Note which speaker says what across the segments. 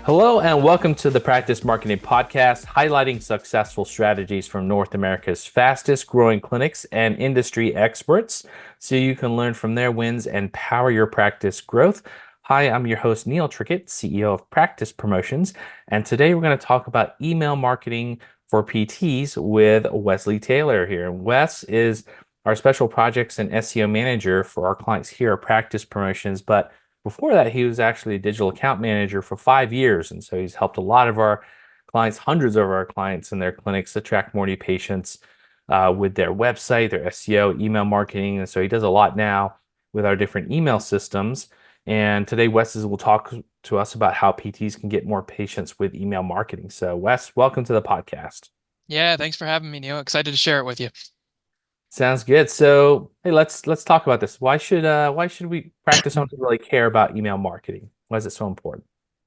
Speaker 1: Hello and welcome to the Practice Marketing Podcast, highlighting successful strategies from North America's fastest growing clinics and industry experts so you can learn from their wins and power your practice growth. Hi, I'm your host, Neil Trickett, CEO of Practice Promotions, and today we're going to talk about email marketing for PTs with Wesley Taylor here. Wes is our special projects and SEO manager for our clients here at Practice Promotions, but before that, he was actually a digital account manager for 5 years. And so he's helped a lot of our clients, hundreds of our clients in their clinics attract more new patients with their website, their SEO, email marketing. And so he does a lot now with our different email systems. And today, Wes will talk to us about how PTs can get more patients with email marketing. So Wes, welcome to the podcast.
Speaker 2: Yeah, thanks for having me, Neil. Excited to share it with you.
Speaker 1: Sounds good. So, hey, let's talk about this. Why should we practice owners really care about email marketing? Why is it so important?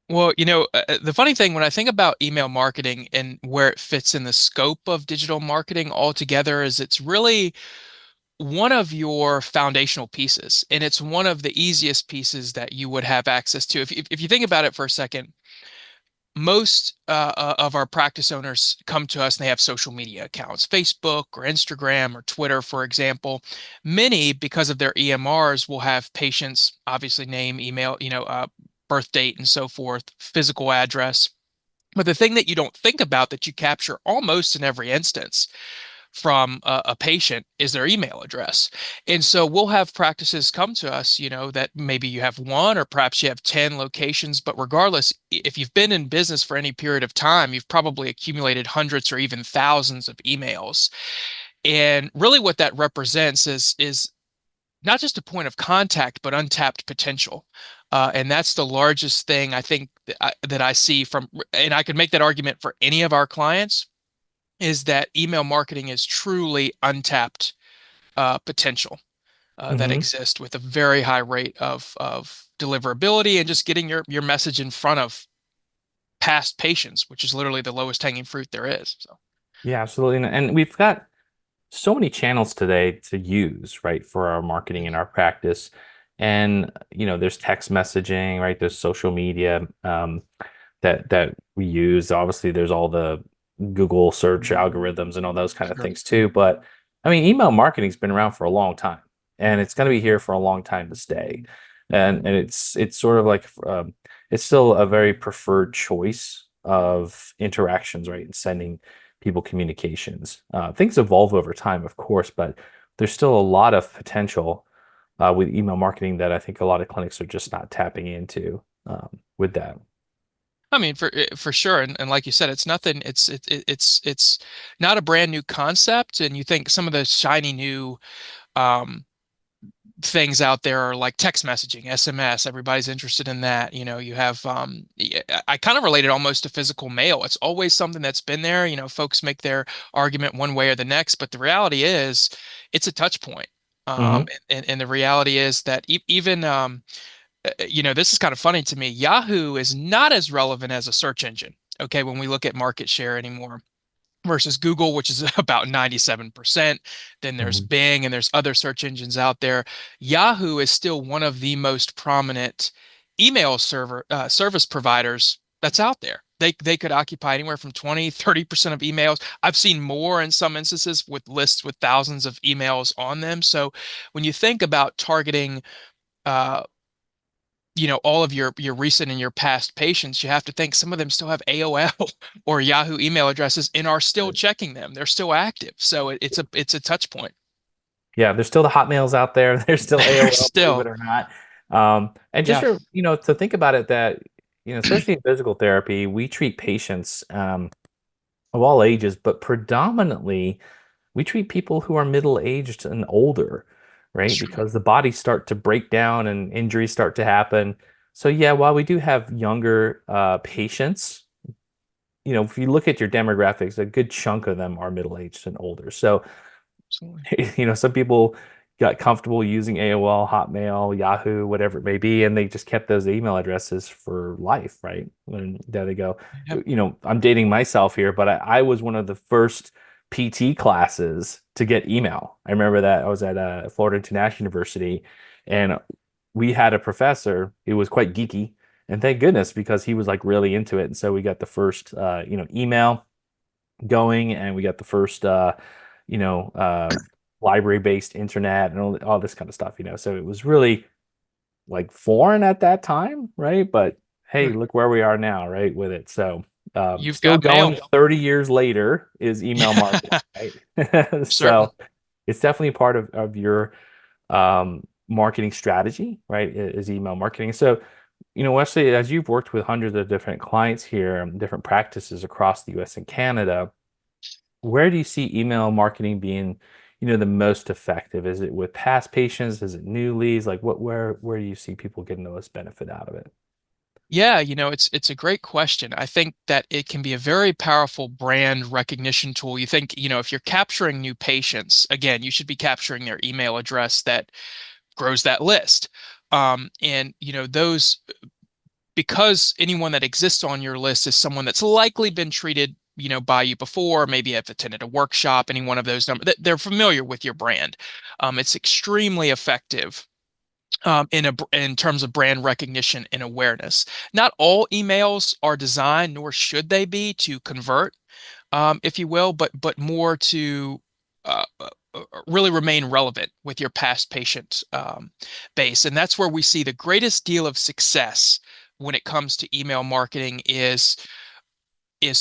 Speaker 2: Well, the funny thing when I think about email marketing and where it fits in the scope of digital marketing altogether is it's really one of your foundational pieces, and it's one of the easiest pieces that you would have access to. If you think about it for a second, most of our practice owners come to us and they have social media accounts, Facebook or Instagram or Twitter, for example. Many, because of their EMRs, will have patients, obviously name, email, birth date and so forth, physical address. But the thing that you don't think about that you capture almost in every instance from a patient is their email address. And so we'll have practices come to us, that maybe you have one or perhaps you have 10 locations, but regardless, if you've been in business for any period of time, you've probably accumulated hundreds or even thousands of emails. And really what that represents is not just a point of contact, but untapped potential. And that's the largest thing I think that I see from, and I could make that argument for any of our clients is that email marketing is truly untapped potential that
Speaker 1: Hmm.
Speaker 2: exists with a very high rate of deliverability and just getting your message in front of past patients, which is literally the lowest hanging fruit there is. So,
Speaker 1: Yeah, absolutely. And we've got so many channels today to use, right, for our marketing and our practice. And there's text messaging, right? There's social media that we use. Obviously, there's all the Google search algorithms and all those kind of
Speaker 2: sure.
Speaker 1: things too. But I mean, email marketing's been around for a long time, and it's going to be here for a long time to stay. And it's sort of like it's still a very preferred choice of interactions, right? And sending people communications. Things evolve over time, of course, but there's still a lot of potential with email marketing that I think a lot of clinics are just not tapping into with that.
Speaker 2: I mean, for sure, and like you said, it's nothing. It's not a brand new concept, and you think some of the shiny new um, things out there are like text messaging, SMS. Everybody's interested in that. You have I kind of relate it almost to physical mail. It's always something that's been there. Folks make their argument one way or the next, but the reality is it's a touch point.
Speaker 1: Hmm.
Speaker 2: And the reality is that even this is kind of funny to me. Yahoo is not as relevant as a search engine. Okay, when we look at market share anymore versus Google, which is about 97%. Then there's
Speaker 1: Hmm.
Speaker 2: Bing and there's other search engines out there. Yahoo is still one of the most prominent email service providers that's out there. They could occupy anywhere from 20, 30% of emails. I've seen more in some instances with lists with thousands of emails on them. So when you think about targeting uh, all of your recent and your past patients, you have to think some of them still have AOL or Yahoo email addresses and are still checking them. They're still active. So it's a touch point.
Speaker 1: Yeah, there's still the Hotmails out there. There's still AOL, believe it
Speaker 2: Still,
Speaker 1: or not. And just
Speaker 2: yeah,
Speaker 1: to think about it, that especially in physical therapy, we treat patients of all ages, but predominantly we treat people who are middle-aged and older, right?
Speaker 2: sure.
Speaker 1: Because the bodies start to break down and injuries start to happen. So yeah, while we do have younger patients, if you look at your demographics, a good chunk of them are middle-aged and older. So
Speaker 2: Absolutely.
Speaker 1: some people got comfortable using AOL, Hotmail, Yahoo, whatever it may be, and they just kept those email addresses for life, right? And there they go.
Speaker 2: Yeah.
Speaker 1: I'm dating myself here, but I was one of the first PT classes to get email. I remember that I was at Florida International University, and we had a professor who was quite geeky, And thank goodness because he was like really into it. And so we got the first email going, and we got the first you know uh library-based internet and all this kind of stuff. So it was really like foreign at that time, right? But hey,
Speaker 2: Right.
Speaker 1: look where we are now, right, with it. So
Speaker 2: You've
Speaker 1: still
Speaker 2: got mail.
Speaker 1: going 30 years later is email marketing,
Speaker 2: Yeah,
Speaker 1: right?
Speaker 2: certainly.
Speaker 1: So it's definitely part of your marketing strategy, right? Is email marketing. So, Wesley, as you've worked with hundreds of different clients here, different practices across the US and Canada, where do you see email marketing being, the most effective? Is it with past patients? Is it new leads? Like where do you see people getting the most benefit out of it?
Speaker 2: Yeah, it's a great question. I think that it can be a very powerful brand recognition tool. You think, if you're capturing new patients, again, you should be capturing their email address that grows that list. And those because anyone that exists on your list is someone that's likely been treated, by you before, maybe have attended a workshop, any one of those numbers, they're familiar with your brand. It's extremely effective in terms of brand recognition and awareness. Not all emails are designed, nor should they be, to convert, if you will, but more to really remain relevant with your past patient base. And that's where we see the greatest deal of success when it comes to email marketing is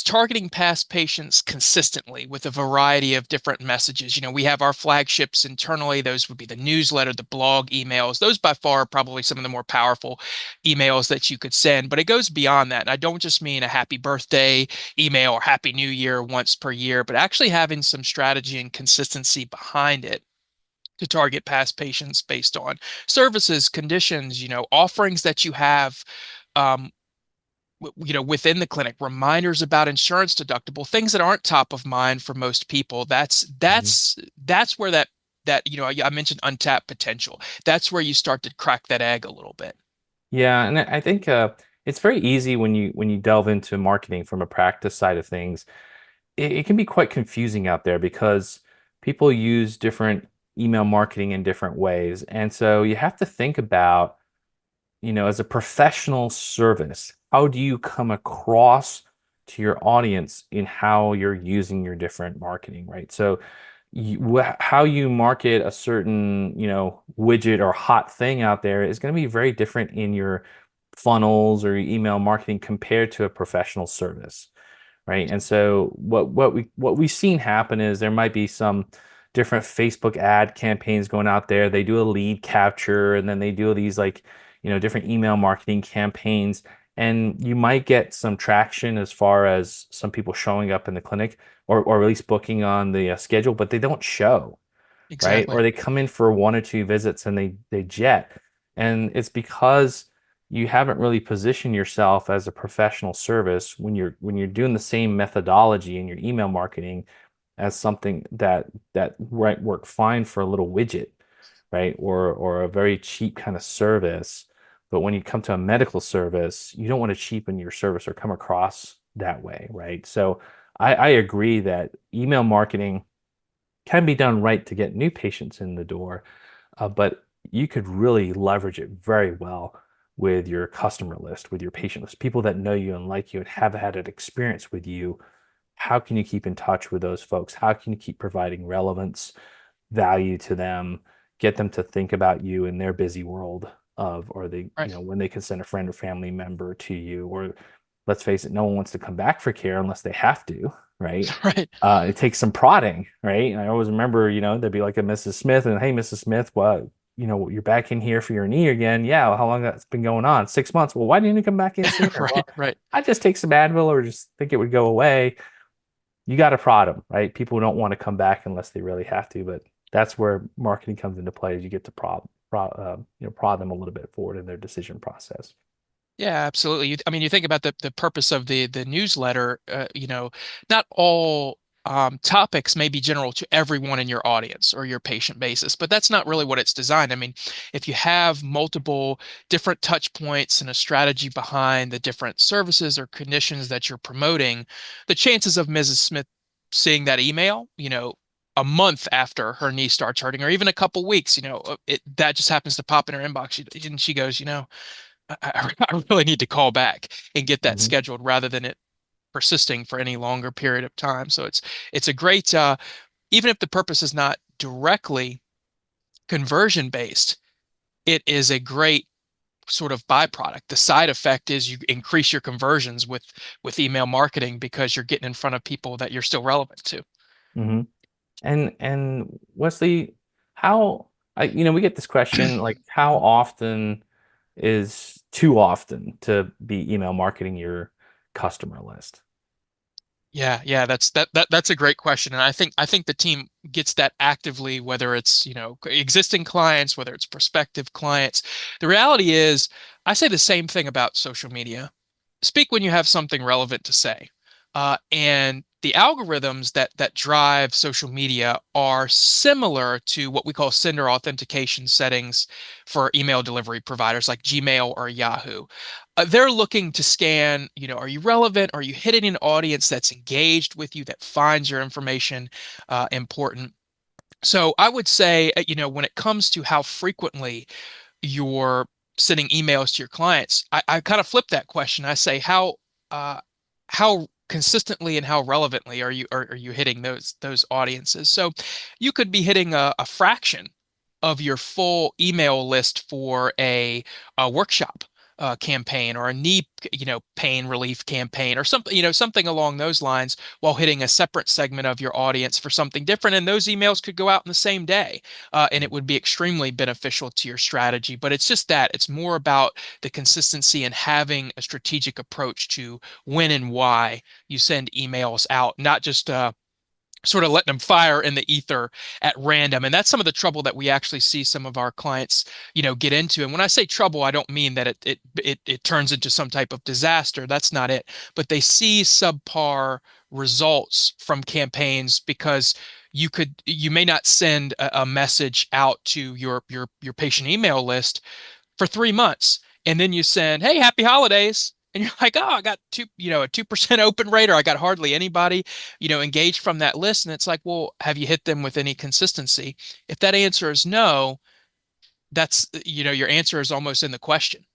Speaker 2: targeting past patients consistently with a variety of different messages. We have our flagships internally. Those would be the newsletter, the blog emails. Those by far are probably some of the more powerful emails that you could send, but it goes beyond that. And I don't just mean a happy birthday email or happy new year once per year, but actually having some strategy and consistency behind it to target past patients based on services, conditions, offerings that you have um, within the clinic, reminders about insurance deductible, things that aren't top of mind for most people. That's
Speaker 1: Mhm.
Speaker 2: that's that's where I mentioned untapped potential. That's where you start to crack that egg a little bit.
Speaker 1: Yeah, and I think it's very easy when you delve into marketing from a practice side of things. It can be quite confusing out there because people use different email marketing in different ways, and so you have to think about, as a professional service, how do you come across to your audience in how you're using your different marketing, right? So, how you market a certain, widget or hot thing out there is going to be very different in your funnels or your email marketing compared to a professional service, right? And so what we've seen happen is there might be some different Facebook ad campaigns going out there. They do a lead capture and then they do these like, different email marketing campaigns. And you might get some traction as far as some people showing up in the clinic or at least booking on the schedule, but they don't show, right?
Speaker 2: Exactly.
Speaker 1: Or they come in for one or two visits and they jet. And it's because you haven't really positioned yourself as a professional service when you're doing the same methodology in your email marketing as something that might work fine for a little widget, right? Or a very cheap kind of service. But when you come to a medical service, you don't want to cheapen your service or come across that way, right? So I agree that email marketing can be done right to get new patients in the door, but you could really leverage it very well with your customer list, with your patient list, people that know you and like you and have had an experience with you. How can you keep in touch with those folks? How can you keep providing relevance, value to them, get them to think about you in their busy world or they,
Speaker 2: Right.
Speaker 1: when they can send a friend or family member to you, or let's face it, no one wants to come back for care unless they have to, right?
Speaker 2: Right.
Speaker 1: It takes some prodding, right? And I always remember, there'd be like a Mrs. Smith and hey, Mrs. Smith, what, you're back in here for your knee again. Yeah. Well, how long that's been going on? 6 months. Well, why didn't you come back in sooner?
Speaker 2: Right.
Speaker 1: Well,
Speaker 2: Right.
Speaker 1: I just take some Advil or just think it would go away. You got to prod them, right? People don't want to come back unless they really have to, but that's where marketing comes into play. Is you get to prod them a little bit forward in their decision process.
Speaker 2: Yeah, absolutely. I mean, you think about the purpose of the newsletter. Not all topics may be general to everyone in your audience or your patient basis, but that's not really what it's designed. I mean, if you have multiple different touch points and a strategy behind the different services or conditions that you're promoting, the chances of Mrs. Smith seeing that email, a month after her knee starts hurting, or even a couple weeks, that just happens to pop in her inbox, and she goes, I really need to call back and get that
Speaker 1: Hmm.
Speaker 2: scheduled rather than it persisting for any longer period of time. So it's a great even if the purpose is not directly conversion based, it is a great sort of byproduct. The side effect is you increase your conversions with email marketing because you're getting in front of people that you're still relevant to.
Speaker 1: Hmm. And Wesley, how we get this question like how often is too often to be email marketing your customer list?
Speaker 2: Yeah, that's a great question, and I think the team gets that actively, whether it's existing clients, whether it's prospective clients. The reality is, I say the same thing about social media. Speak when you have something relevant to say. And the algorithms that drive social media are similar to what we call sender authentication settings for email delivery providers like Gmail or Yahoo. They're looking to scan, are you relevant? Are you hitting an audience that's engaged with you, that finds your information important? So I would say, when it comes to how frequently you're sending emails to your clients, I kind of flip that question. I say, how consistently and how relevantly are you hitting those audiences? So you could be hitting a fraction of your full email list for a workshop campaign or a knee pain relief campaign or something something along those lines while hitting a separate segment of your audience for something different, and those emails could go out in the same day, and it would be extremely beneficial to your strategy. But it's just that it's more about the consistency and having a strategic approach to when and why you send emails out, not just sort of letting them fire in the ether at random. And that's some of the trouble that we actually see some of our clients, get into. And when I say trouble, I don't mean that it turns into some type of disaster. That's not it. But they see subpar results from campaigns because you may not send a message out to your patient email list for 3 months, and then you send, "Hey, happy holidays." And you're like, "Oh, I got a 2% open rate, or I got hardly anybody, engaged from that list." And it's like, well, have you hit them with any consistency? If that answer is no, that's, your answer is almost in the question.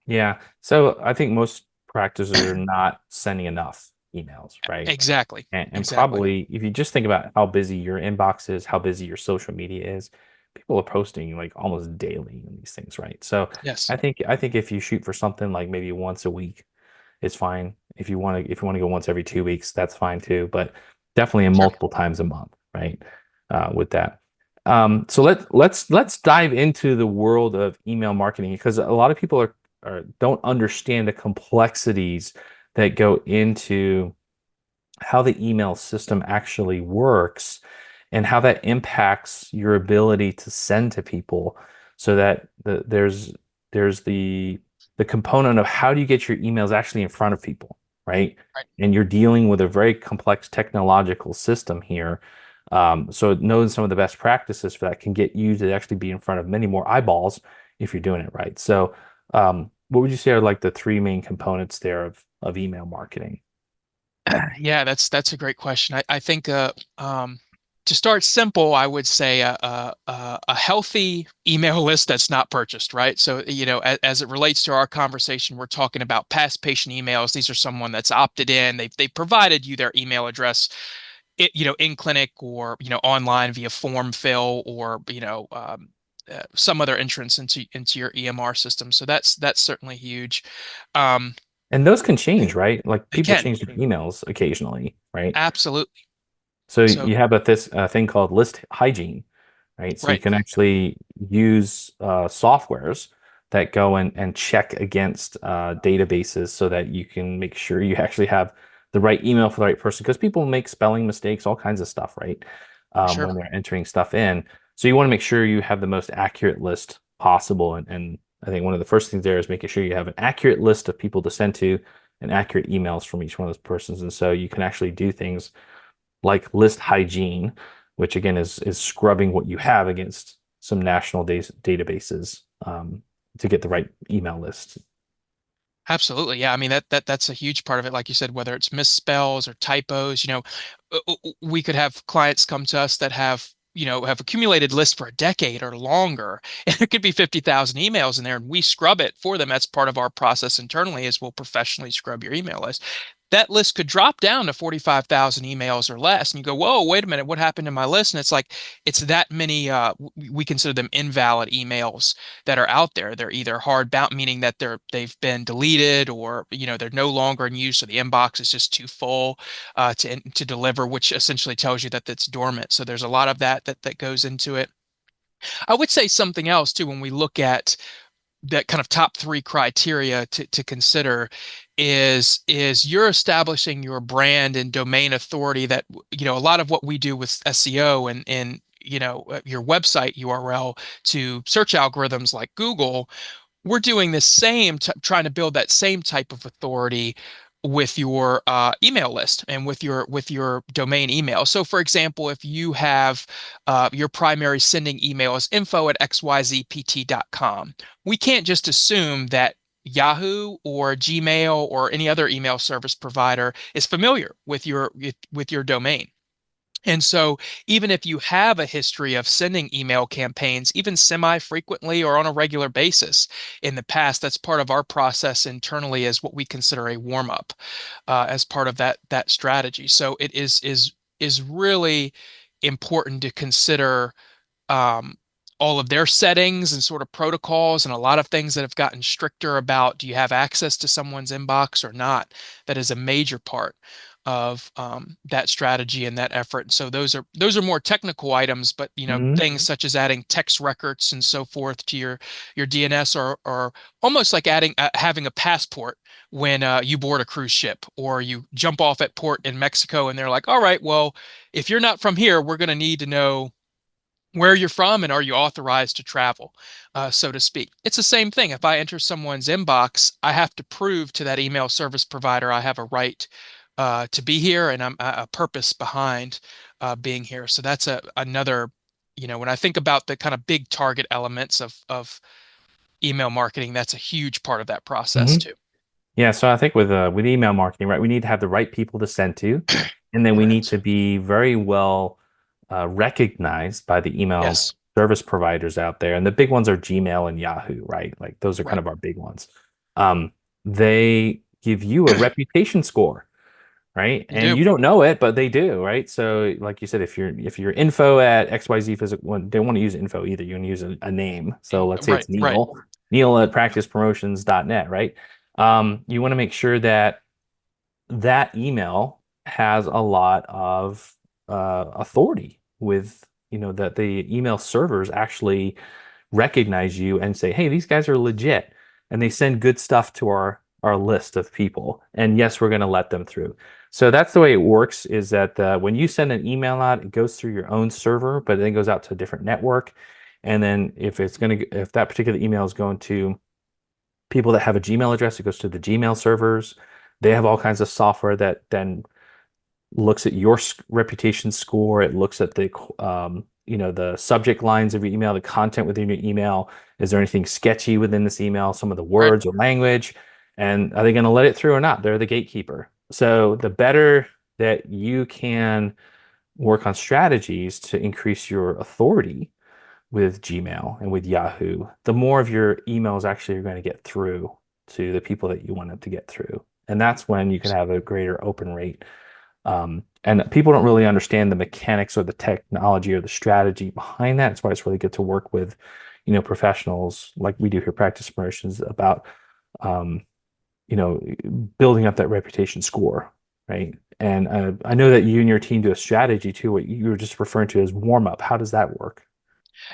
Speaker 1: Yeah. So I think most practices are not sending enough emails, right?
Speaker 2: Exactly.
Speaker 1: And
Speaker 2: Exactly.
Speaker 1: probably if you just think about how busy your inbox is, how busy your social media is, people are posting like almost daily in these things, right? So
Speaker 2: Yes.
Speaker 1: I think if you shoot for something like maybe once a week, it's fine. If you want to go once every 2 weeks, that's fine too. But definitely in
Speaker 2: Sure.
Speaker 1: multiple times a month, right? With that. So let's dive into the world of email marketing because a lot of people are don't understand the complexities that go into how the email system actually works and how that impacts your ability to send to people so that there's the component of how do you get your emails actually in front of people, right?
Speaker 2: Right.
Speaker 1: And you're dealing with a very complex technological system here. So knowing some of the best practices for that can get you to actually be in front of many more eyeballs if you're doing it right. So what would you say are like the three main components there of email marketing?
Speaker 2: Yeah, that's a great question. I think to start simple, I would say a healthy email list that's not purchased, right? So, as it relates to our conversation, we're talking about past patient emails. These are someone that's opted in. They provided you their email address, in clinic or online via form fill or some other entrance into your EMR system. So that's certainly huge. Um,
Speaker 1: And those can change, right? Like
Speaker 2: they
Speaker 1: people
Speaker 2: can.
Speaker 1: change their emails occasionally, right?
Speaker 2: Absolutely.
Speaker 1: So
Speaker 2: So,
Speaker 1: you have this thing called list hygiene, right? So you
Speaker 2: right,
Speaker 1: can actually use softwares that go and check against databases so that you can make sure you actually have the right email for the right person because people make spelling mistakes, all kinds of stuff, right?
Speaker 2: for sure.
Speaker 1: When they're entering stuff in. So you want to make sure you have the most accurate list possible. And I think one of the first things there is making sure you have an accurate list of people to send to and accurate emails from each one of those persons. And so you can actually do things like list hygiene, which again is scrubbing what you have against some national databases to get the right email list.
Speaker 2: Absolutely. Yeah. I mean, that's a huge part of it. Like you said, whether it's misspells or typos, we could have clients come to us that have, have accumulated lists for a decade or longer, and it could be 50,000 emails in there, and we scrub it for them. That's part of our process internally is we'll professionally scrub your email list. That list could drop down to 45,000 emails or less. And you go, whoa, wait a minute, what happened to my list? And it's like, it's that many, we consider them invalid emails that are out there. They're either hard bound, meaning that they've been deleted, or, they're no longer in use. So the inbox is just too full to deliver, which essentially tells you that it's dormant. So there's a lot of that goes into it. I would say something else too, when we look at that kind of top three criteria to consider is you're establishing your brand and domain authority that, a lot of what we do with SEO and your website URL to search algorithms like Google, we're doing the same, trying to build that same type of authority with your email list and with your domain email. So, for example, if you have your primary sending email is info@xyzpt.com, we can't just assume that Yahoo or Gmail or any other email service provider is familiar with your domain. And so, even if you have a history of sending email campaigns, even semi-frequently or on a regular basis in the past, that's part of our process internally as what we consider a warm-up as part of that strategy. So it is really important to consider um, all of their settings and sort of protocols and a lot of things that have gotten stricter about do you have access to someone's inbox or not. That is a major part of that strategy and that effort. So those are more technical items, but
Speaker 1: Mhm.
Speaker 2: things such as adding text records and so forth to your DNS are almost like adding having a passport when you board a cruise ship or you jump off at port in Mexico and they're like, all right, well, if you're not from here, we're going to need to know where you're from and are you authorized to travel, so to speak. It's the same thing. If I enter someone's inbox, I have to prove to that email service provider I have a right to be here and I'm a purpose behind being here. So that's another, when I think about the kind of big target elements of email marketing, that's a huge part of that process
Speaker 1: Mhm.
Speaker 2: too.
Speaker 1: Yeah, so I think with email marketing, right, we need to have the right people to send to, and then we need to
Speaker 2: Correct.
Speaker 1: be very well recognized by the email
Speaker 2: Yes.
Speaker 1: service providers out there. And the big ones are Gmail and Yahoo, right? Like those are kind
Speaker 2: Right.
Speaker 1: of our big ones. They give you a reputation score, right?
Speaker 2: They
Speaker 1: And
Speaker 2: do.
Speaker 1: you don't know it, but they do, right? So, like you said, if you're info at XYZ physical, well, they don't want to use info either. You want to use a name. So let's say
Speaker 2: Right.
Speaker 1: it's
Speaker 2: Right.
Speaker 1: Neil at practicepromotions.net, right? You want to make sure that that email has a lot of authority with, that the email servers actually recognize you and say, hey, these guys are legit. And they send good stuff to our list of people. And yes, we're going to let them through. So that's the way it works is that when you send an email out, it goes through your own server, but then it goes out to a different network. And then if that particular email is going to people that have a Gmail address, it goes to the Gmail servers. They have all kinds of software that then looks at your reputation score. It looks at the subject lines of your email, the content within your email. Is there anything sketchy within this email? Some of the
Speaker 2: Right.
Speaker 1: words or language, and are they going to let it through or not? They're the gatekeeper. So the better that you can work on strategies to increase your authority with Gmail and with Yahoo, the more of your emails actually are going to get through to the people that you want them to get through. And that's when you can have a greater open rate. And people don't really understand the mechanics or the technology or the strategy behind that. That's why it's really good to work with, professionals like we do here, practice promotions, about, um, building up that reputation score, right? And I know that you and your team do a strategy too, what you were just referring to as warm up. How does that work?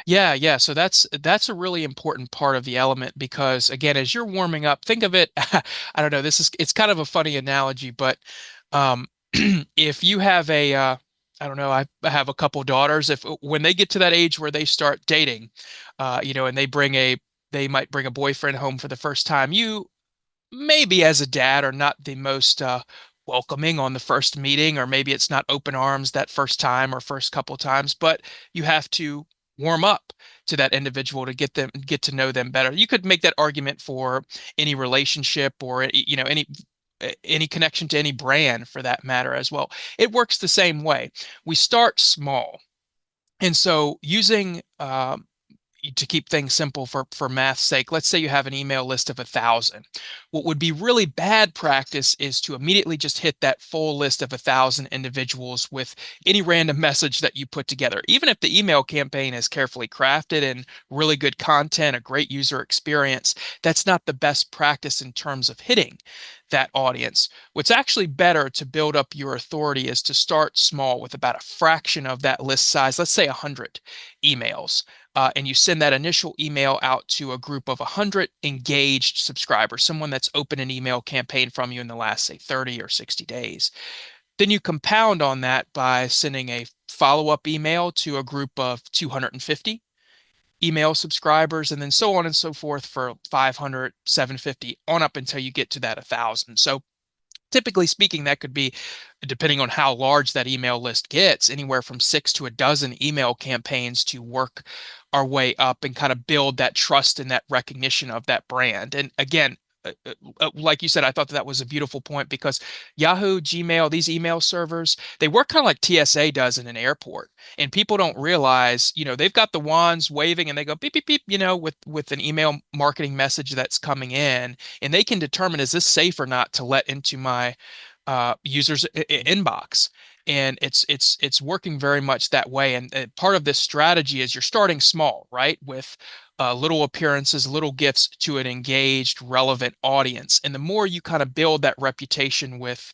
Speaker 2: Yeah, yeah. So that's a really important part of the element because again, as you're warming up, think of it, I don't know, it's kind of a funny analogy, but um if you have I don't know, I have a couple daughters, if when they get to that age where they start dating, and they might bring a boyfriend home for the first time, you maybe as a dad are not the most welcoming on the first meeting, or maybe it's not open arms that first time or first couple times, but you have to warm up to that individual to get to know them better. You could make that argument for any relationship or any connection to any brand for that matter as well. It works the same way. We start small And so using to keep things simple for math's sake, let's say you have an email list of 1,000. What would be really bad practice is to immediately just hit that full list of 1,000 individuals with any random message that you put together. Even if the email campaign is carefully crafted and really good content, a great user experience, that's not the best practice in terms of hitting that audience. What's actually better to build up your authority is to start small with about a fraction of that list size, let's say 100 emails, and you send that initial email out to a group of 100 engaged subscribers, someone that's opened an email campaign from you in the last, say, 30 or 60 days. Then you compound on that by sending a follow-up email to a group of 250 email subscribers, and then so on and so forth for 500, 750, on up until you get to that 1,000. So typically speaking, that could be, depending on how large that email list gets, anywhere from 6 to a dozen email campaigns to work our way up and kind of build that trust and that recognition of that brand. And again, like you said, I thought that was a beautiful point because Yahoo, Gmail, these email servers, they work kind of like TSA does in an airport. And people don't realize, they've got the wands waving and they go beep, beep, beep, with an email marketing message that's coming in, and they can determine, is this safe or not to let into my user's inbox. And it's working very much that way. And part of this strategy is you're starting small, right? With little appearances, little gifts to an engaged, relevant audience. And the more you kind of build that reputation with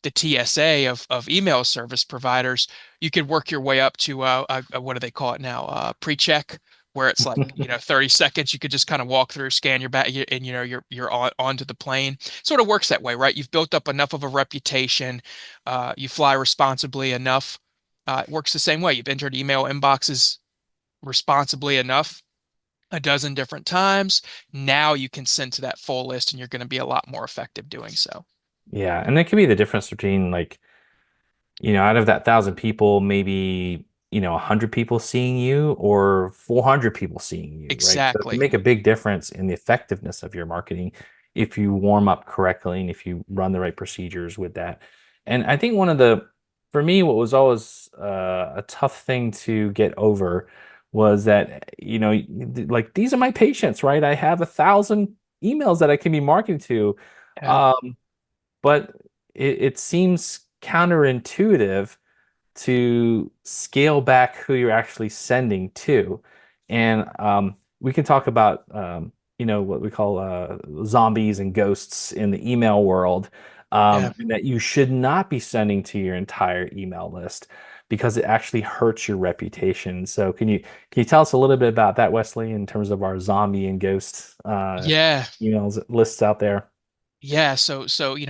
Speaker 2: the TSA of email service providers, you could work your way up to what do they call it now? Pre-check, where it's like 30 seconds. You could just kind of walk through, scan your bag, and you're onto the plane. Sort of works that way, right? You've built up enough of a reputation, you fly responsibly enough. It works the same way. You've entered email inboxes responsibly enough a dozen different times. Now you can send to that full list, and you're going to be a lot more effective doing so.
Speaker 1: Yeah, and that could be the difference between like, out of that 1,000 people, maybe, 100 people seeing you or 400 people seeing you, right? So it can
Speaker 2: Exactly.
Speaker 1: make a big difference in the effectiveness of your marketing if you warm up correctly and if you run the right procedures with that. And I think for me, what was always a tough thing to get over was that, like these are my patients, right? I have 1,000 emails that I can be marketing to.
Speaker 2: Yeah.
Speaker 1: Um, but it seems counterintuitive to scale back who you're actually sending to. And we can talk about what we call zombies and ghosts in the email world,
Speaker 2: Yeah.
Speaker 1: and that you should not be sending to your entire email list because it actually hurts your reputation. So can you tell us a little bit about that, Wesley, in terms of our zombie and ghost
Speaker 2: Yeah.
Speaker 1: emails lists out there?
Speaker 2: Yeah. So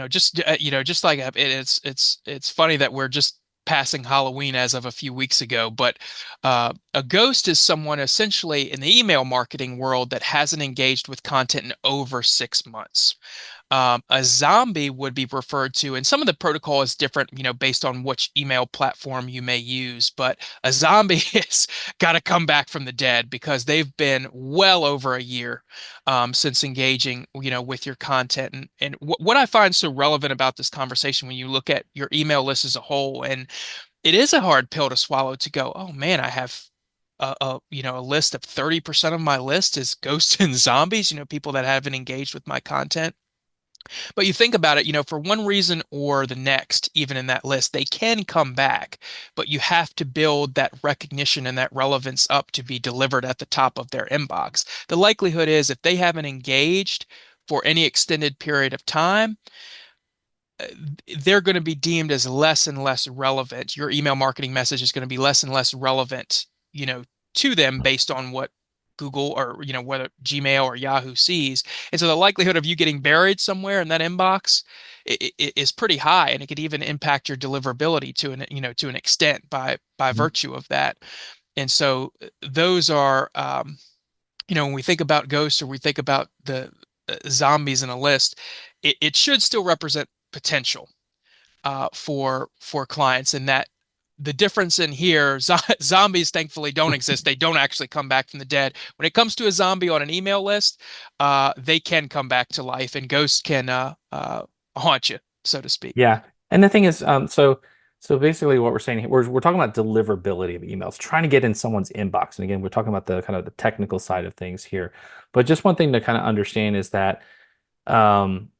Speaker 2: just like it's funny that we're just passing Halloween as of a few weeks ago, but a ghost is someone essentially in the email marketing world that hasn't engaged with content in over 6 months. A zombie would be referred to, and some of the protocol is different, based on which email platform you may use. But a zombie has got to come back from the dead because they've been well over a year since engaging, with your content. And what I find so relevant about this conversation when you look at your email list as a whole, and it is a hard pill to swallow to go, oh man, I have a list of 30% of my list is ghosts and zombies, people that haven't engaged with my content. But you think about it, for one reason or the next, even in that list, they can come back, but you have to build that recognition and that relevance up to be delivered at the top of their inbox. The likelihood is if they haven't engaged for any extended period of time, uh, they're going to be deemed as less and less relevant. Your email marketing message is going to be less and less relevant, to them based on what Google or, whether Gmail or Yahoo sees. And so the likelihood of you getting buried somewhere in that inbox is pretty high, and it could even impact your deliverability to an extent by
Speaker 1: Mhm.
Speaker 2: virtue of that. And so those are, when we think about ghosts or we think about the zombies in a list, it should still represent potential for clients, and that the difference in here, zombies thankfully don't exist. They don't actually come back from the dead. When it comes to a zombie on an email list, they can come back to life, and ghosts can haunt you, so to speak.
Speaker 1: Yeah. And the thing is, So basically, what we're saying here, we're talking about deliverability of emails, trying to get in someone's inbox. And again, we're talking about the kind of the technical side of things here. But just one thing to kind of understand is that um,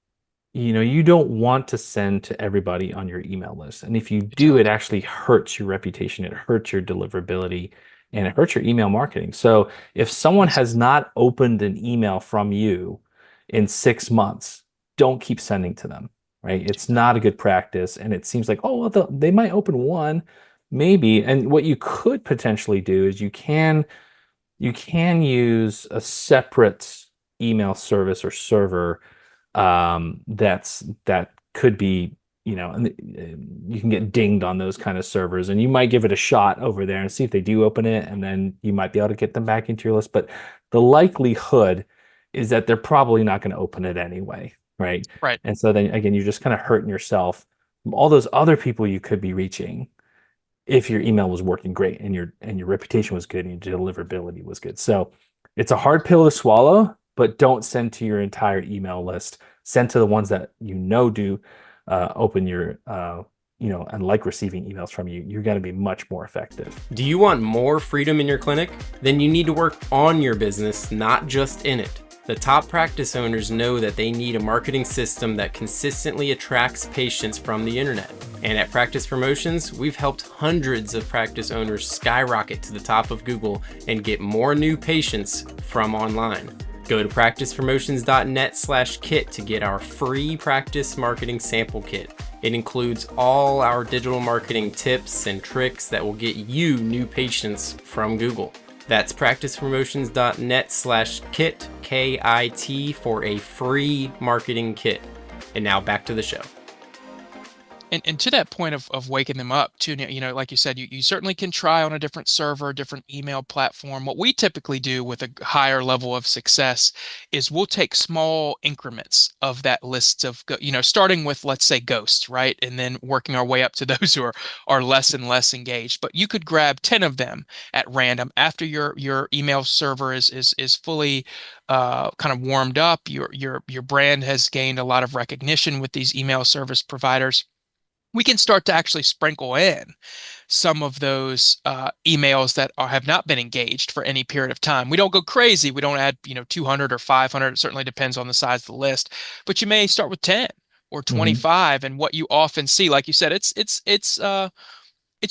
Speaker 1: you don't want to send to everybody on your email list. And if you
Speaker 2: You
Speaker 1: do, it
Speaker 2: don't.
Speaker 1: actually hurts your reputation, it hurts your deliverability, and it hurts your email marketing. So if someone
Speaker 2: Yes.
Speaker 1: has not opened an email from you in 6 months, don't keep sending to them, right?
Speaker 2: Do
Speaker 1: It's
Speaker 2: not.
Speaker 1: not a good practice. And it seems like, oh, well, they might open one, maybe. And what you could potentially do is you can use a separate email service or server that could be, and you can get dinged on those kind of servers, and you might give it a shot over there and see if they do open it, and then you might be able to get them back into your list. But the likelihood is that they're probably not going to open it anyway, right?
Speaker 2: Right.
Speaker 1: And so then again, you're just kind of hurting yourself from all those other people you could be reaching if your email was working great and your reputation was good and your deliverability was good. So it's a hard pill to swallow, but don't send to your entire email list. Send to the ones that do open your and like receiving emails from you. You're going to be much more effective.
Speaker 3: Do you want more freedom in your clinic? Then you need to work on your business, not just in it. The top practice owners know that they need a marketing system that consistently attracts patients from the internet. And at Practice Promotions, we've helped hundreds of practice owners skyrocket to the top of Google and get more new patients from online. Go to practicepromotions.net/kit to get our free practice marketing sample kit. It includes all our digital marketing tips and tricks that will get you new patients from Google. That's practicepromotions.net/kit, KIT, for a free marketing kit. And now back to the show.
Speaker 2: And to that point of waking them up to, like you said, you certainly can try on a different server, different email platform. What we typically do with a higher level of success is we'll take small increments of that list of, starting with, let's say, ghosts, right? And then working our way up to those who are less and less engaged. But you could grab 10 of them at random after your email server is fully kind of warmed up. Your brand has gained a lot of recognition with these email service providers. We can start to actually sprinkle in some of those emails that have not been engaged for any period of time. We don't go crazy. We don't add, 200 or 500. It certainly depends on the size of the list, but you may start with 10 or
Speaker 1: Mhm.
Speaker 2: 25. And what you often see, like you said, it's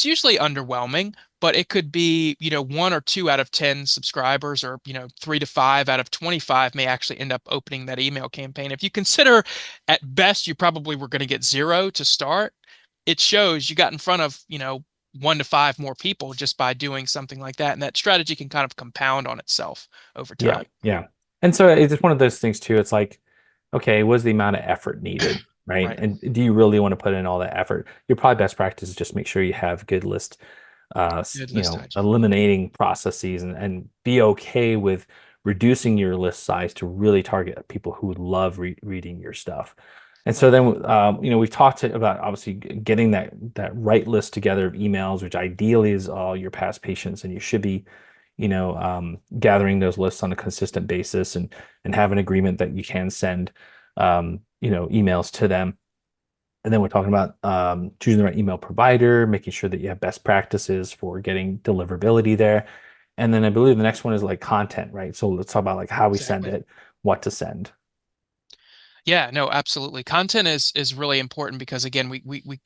Speaker 2: usually underwhelming, but it could be, one or two out of 10 subscribers, or, 3 to 5 out of 25 may actually end up opening that email campaign. If you consider at best you probably were going to get zero to start, it shows you got in front of, 1 to 5 more people just by doing something like that. And that strategy can kind of compound on itself over
Speaker 1: Yeah,
Speaker 2: time.
Speaker 1: yeah. And so it's just one of those things too. It's like, okay, what's the amount of effort needed, right?
Speaker 2: Right.
Speaker 1: And do you really want to put in all that effort? Your probably best practice is just make sure you have good list,
Speaker 2: Good list hygiene.
Speaker 1: eliminating processes, and be okay with reducing your list size to really target people who love reading your stuff. And so
Speaker 2: Right.
Speaker 1: then, we've talked about obviously getting that right list together of emails, which ideally is all your past patients, and you should be gathering those lists on a consistent basis, and have an agreement that you can send emails to them. And then we're talking about choosing the right email provider, making sure that you have best practices for getting deliverability there. And then I believe the next one is like content, right? So let's talk about like how we send
Speaker 2: Exactly.
Speaker 1: it, what to send.
Speaker 2: Yeah, no, absolutely. Content is really important because again,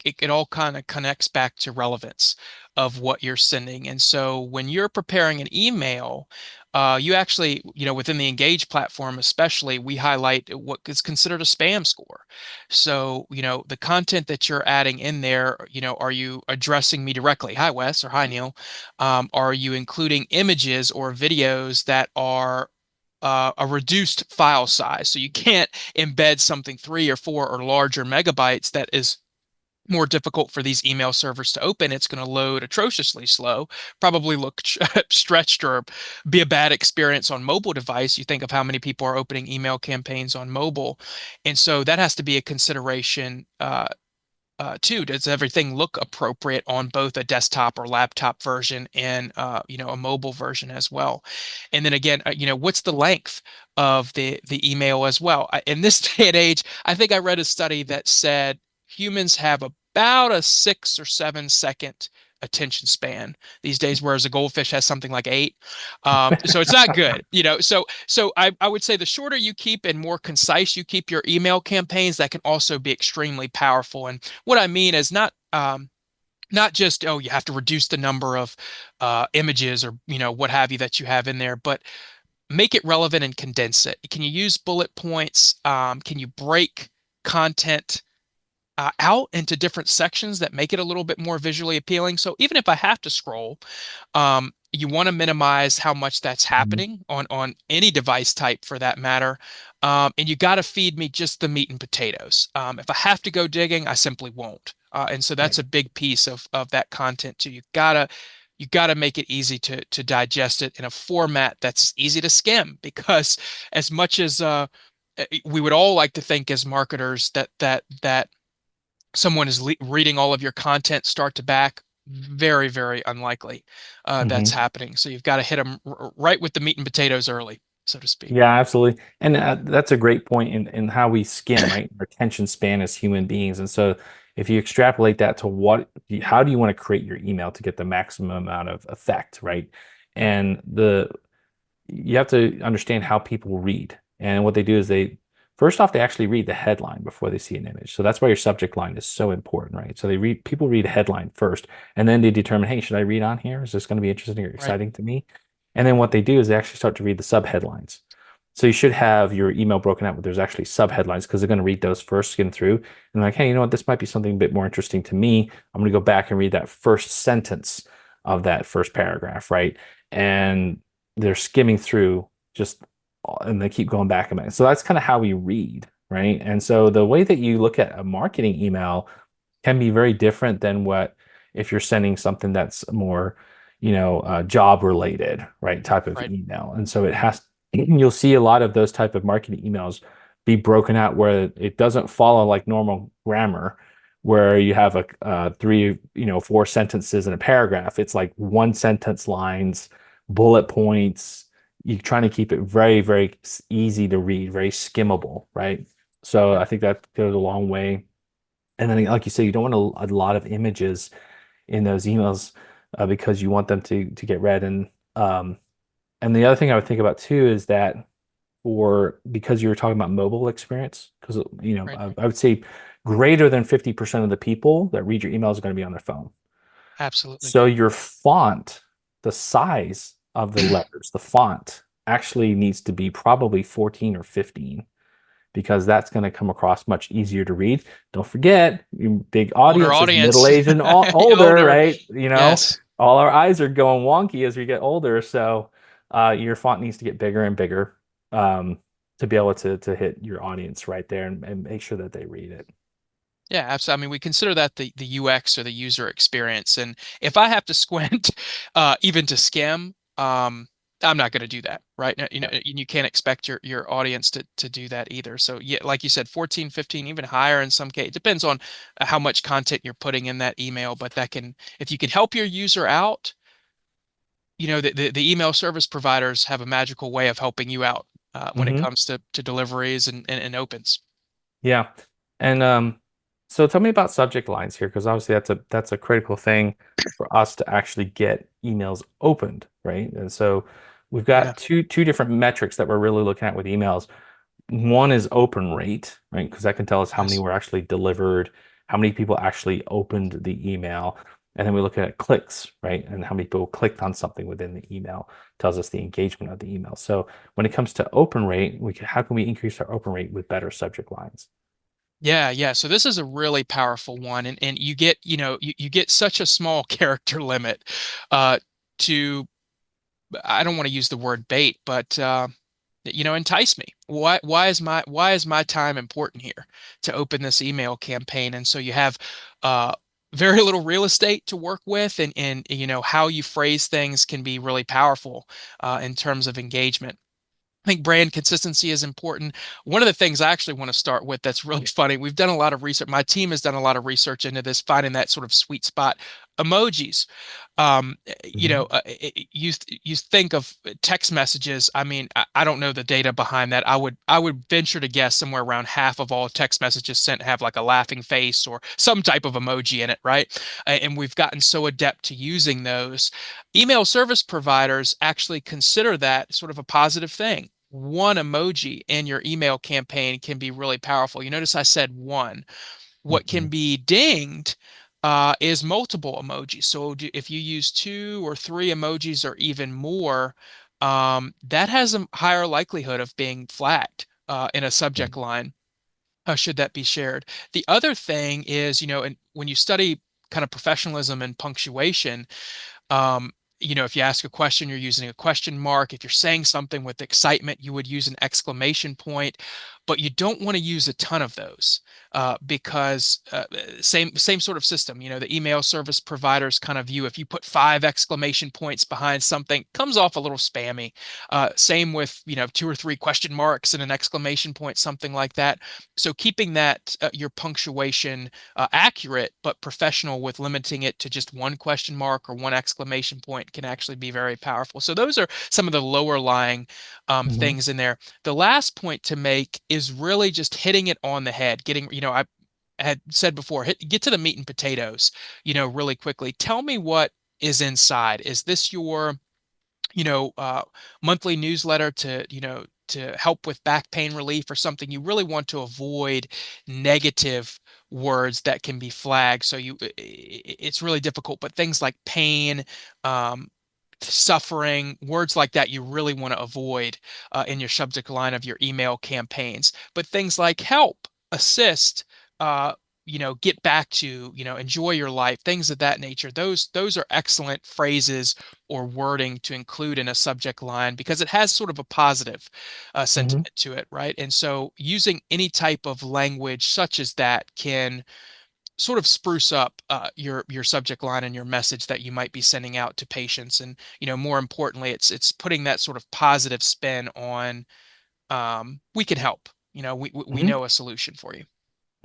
Speaker 2: it all kind of connects back to relevance of what you're sending. And so when you're preparing an email, you actually, within the Engage platform, especially, we highlight what is considered a spam score. So, the content that you're adding in there, are you addressing me directly? Hi, Wes, or hi, Neil. Are you including images or videos that are a reduced file size? So you can't embed something 3 or 4 or larger megabytes that is more difficult for these email servers to open. It's going to load atrociously slow, probably look stretched, or be a bad experience on mobile device. You think of how many people are opening email campaigns on mobile. And so that has to be a consideration too. Does everything look appropriate on both a desktop or laptop version and a mobile version as well? And then again, what's the length of the email as well? In this day and age, I think I read a study that said humans have about a 6 or 7 second attention span these days, whereas a goldfish has something like 8. So it's not good, you know. So I would say the shorter you keep and more concise you keep your email campaigns, that can also be extremely powerful. And what I mean is not just, oh, you have to reduce the number of images or what have you that you have in there, but make it relevant and condense it. Can you use bullet points? Can you break content out into different sections that make it a little bit more visually appealing? So even if I have to scroll, you want to minimize how much that's
Speaker 1: Mhm.
Speaker 2: happening on any device type for that matter. And you got to feed me just the meat and potatoes. If I have to go digging, I simply won't. And so that's
Speaker 1: Right.
Speaker 2: a big piece of that content too. You gotta make it easy to digest it in a format that's easy to skim, because as much as we would all like to think as marketers that someone is reading all of your content start to back, very, very unlikely that's
Speaker 1: Mhm.
Speaker 2: happening. So you've got to hit them right with the meat and potatoes early, so to speak.
Speaker 1: Yeah, absolutely. And that's a great point in how we skim, right? Our attention span as human beings. And so if you extrapolate that to how do you want to create your email to get the maximum amount of effect, right? And you have to understand how people read. And what they do is first off, they actually read the headline before they see an image. So that's why your subject line is so important, right? So people read a headline first, and then they determine, hey, should I read on here? Is this going to be interesting or
Speaker 2: Right.
Speaker 1: exciting to me? And then what they do is they actually start to read the subheadlines. So you should have your email broken out where there's actually subheadlines, because they're going to read those first, skim through, and like, hey, you know what? This might be something a bit more interesting to me. I'm going to go back and read that first sentence of that first paragraph, right? And they're skimming through just, and they keep going back and back. So that's kind of how we read, right? And so the way that you look at a marketing email can be very different than what if you're sending something that's more, job related, right? Type of
Speaker 2: Right.
Speaker 1: email. And so you'll see a lot of those type of marketing emails be broken out where it doesn't follow like normal grammar, where you have three, 4 sentences in a paragraph. It's like one sentence lines, bullet points. You're trying to keep it very, very easy to read, very skimmable, right? So I think that goes a long way. And then, like you say, you don't want a lot of images in those emails because you want them to get read. And the other thing I would think about too is that because you were talking about mobile experience, because
Speaker 2: Right.
Speaker 1: I would say greater than 50% of the people that read your emails are going to be on their phone.
Speaker 2: Absolutely.
Speaker 1: So your font, the size of the letters, the font actually needs to be probably 14 or 15, because that's going to come across much easier to read. Don't forget, your big
Speaker 2: Older
Speaker 1: audience is
Speaker 2: audience.
Speaker 1: middle-aged and older,
Speaker 2: Older.
Speaker 1: right?
Speaker 2: Yes.
Speaker 1: All our eyes are going wonky as we get older. So your font needs to get bigger and bigger um, to be able to hit your audience right there and make sure that they read it.
Speaker 2: Yeah, absolutely. I mean, we consider that the UX, or the user experience. And if I have to squint, even to skim, I'm not going to do that, right?
Speaker 1: Yeah.
Speaker 2: You can't expect your audience to do that either. So yeah, like you said, 14, 15, even higher in some case. It depends on how much content you're putting in that email, but if you can help your user out, the email service providers have a magical way of helping you out when it
Speaker 1: Hmm.
Speaker 2: comes to deliveries and opens.
Speaker 1: Yeah. And so tell me about subject lines here, because obviously that's a critical thing for us to actually get emails opened, right? And so we've
Speaker 2: Yeah.
Speaker 1: got two different metrics that we're really looking at with emails. One is open rate, right? Because that can tell us how many
Speaker 2: Yes.
Speaker 1: were actually delivered, how many people actually opened the email. And then we look at clicks, right? And how many people clicked on something within the email tells us the engagement of the email. So when it comes to open rate, how can we increase our open rate with better subject lines?
Speaker 2: Yeah, yeah. So this is a really powerful one, and you get such a small character limit uh to, I don't want to use the word bait, but entice me. Why is my time important here to open this email campaign? And so you have very little real estate to work with, and how you phrase things can be really powerful in terms of engagement. I think brand consistency is important. One of the things I actually want to start with that's really funny, we've done a lot of research. My team has done a lot of research into this, finding that sort of sweet spot emojis.
Speaker 1: Mhm.
Speaker 2: You think of text messages. I mean, I don't know the data behind that. I would venture to guess somewhere around half of all text messages sent have like a laughing face or some type of emoji in it, right? And we've gotten so adept to using those. Email service providers actually consider that sort of a positive thing. One emoji in your email campaign can be really powerful. You notice I said one. What can
Speaker 1: Mhm.
Speaker 2: be dinged is multiple emojis. So if you use two or three emojis or even more, that has a higher likelihood of being flagged in a subject line. Should that be shared? The other thing is, and when you study kind of professionalism and punctuation, um, if you ask a question, you're using a question mark. If you're saying something with excitement, you would use an exclamation point, but you don't want to use a ton of those because same sort of system. The email service providers kind of view if you put five exclamation points behind something, it comes off a little spammy. Same with two or three question marks and an exclamation point, something like that. So keeping that your punctuation accurate but professional with limiting it to just one question mark or one exclamation point can actually be very powerful. So those are some of the lower lying
Speaker 1: Mhm.
Speaker 2: things in there. The last point to make is really just hitting it on the head. I had said before, get to the meat and potatoes, really quickly. Tell me what is inside. Is this your you know, uh, monthly newsletter to help with back pain relief or something? You really want to avoid negative words that can be flagged. So it's really difficult. But things like pain, um, suffering, words like that, you really want to avoid in your subject line of your email campaigns. But things like help, assist, uh, get back to, enjoy your life, things of that nature. Those are excellent phrases or wording to include in a subject line because it has sort of a positive
Speaker 1: Mhm.
Speaker 2: sentiment to it, right? And so using any type of language such as that can sort of spruce up your subject line and your message that you might be sending out to patients. And more importantly, it's putting that sort of positive spin on we can help. We
Speaker 1: Mhm.
Speaker 2: know a solution for you.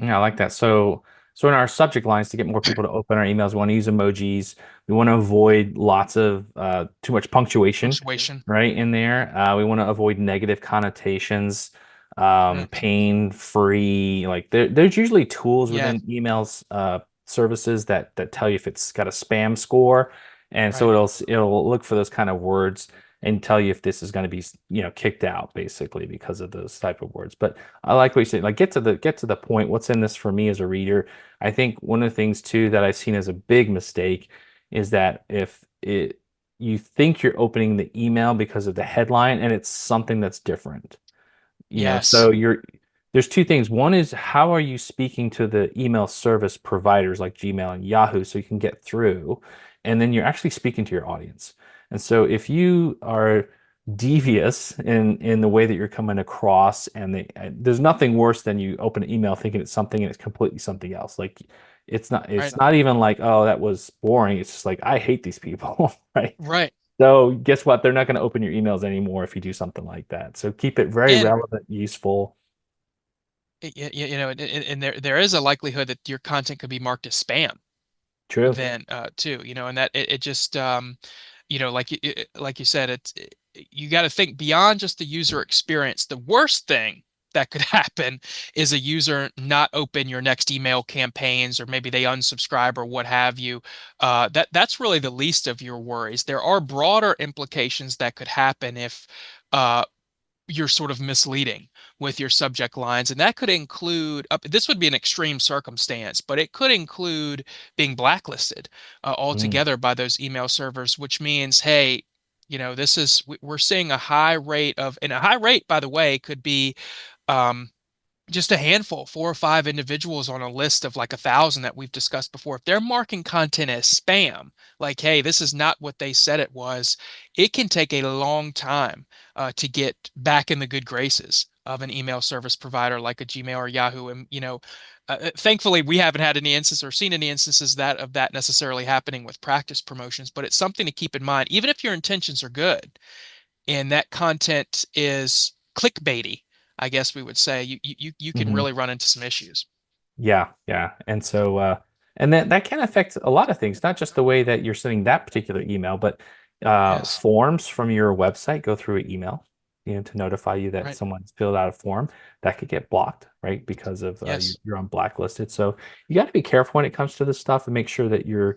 Speaker 1: Yeah, I like that. So in our subject lines to get more people to open our emails, we want to use emojis. We want to avoid lots of too much punctuation,
Speaker 2: Punctuation.
Speaker 1: right, in there. We want to avoid negative connotations,
Speaker 2: Mm,
Speaker 1: pain free. Like there's usually tools
Speaker 2: yeah,
Speaker 1: within emails services that tell you if it's got a spam score, and so
Speaker 2: right.
Speaker 1: it'll look for those kind of words and tell you if this is going to be kicked out basically because of those type of words. But I like what you said. Like get to the point. What's in this for me as a reader? I think one of the things too that I've seen as a big mistake is that if it you think you're opening the email because of the headline and it's something that's different. So
Speaker 2: Yes,
Speaker 1: there's two things. One is how are you speaking to the email service providers like Gmail and Yahoo so you can get through, and then you're actually speaking to your audience. And so if you are devious in the way that you're coming across, there's nothing worse than you open an email thinking it's something and it's completely something else. Like it's
Speaker 2: right,
Speaker 1: not even like, oh, that was boring. It's just like I hate these people, right?
Speaker 2: right.
Speaker 1: So guess what? They're not going to open your emails anymore if you do something like that. So keep it very
Speaker 2: And
Speaker 1: relevant, useful.
Speaker 2: and there is a likelihood that your content could be marked as spam
Speaker 1: True.
Speaker 2: then too, and that it just like you said, you got to think beyond just the user experience. The worst thing that could happen is a user not open your next email campaigns, or maybe they unsubscribe or what have you. That's really the least of your worries. There are broader implications that could happen if uh, you're sort of misleading with your subject lines. And that could include, this would be an extreme circumstance, but it could include being blacklisted
Speaker 1: Mm.
Speaker 2: altogether by those email servers, which means, hey, we're seeing a high rate of, and a high rate, by the way, could be um, just a handful, four or five individuals on a list of like 1,000 that we've discussed before. If they're marking content as spam, like, hey, this is not what they said it was, it can take a long time to get back in the good graces of an email service provider like a Gmail or Yahoo. And, thankfully, we haven't had any instances or seen any instances that necessarily happening with practice promotions, but it's something to keep in mind, even if your intentions are good and that content is clickbaity, I guess we would say, you can
Speaker 1: Hmm.
Speaker 2: really run into some issues.
Speaker 1: Yeah, yeah. And so And that can affect a lot of things, not just the way that you're sending that particular email, but
Speaker 2: Yes.
Speaker 1: forms from your website go through an email, to notify you that
Speaker 2: Right.
Speaker 1: someone's filled out a form that could get blocked, right? Because of
Speaker 2: Yes.
Speaker 1: you're on blacklisted. So you got to be careful when it comes to this stuff and make sure that you're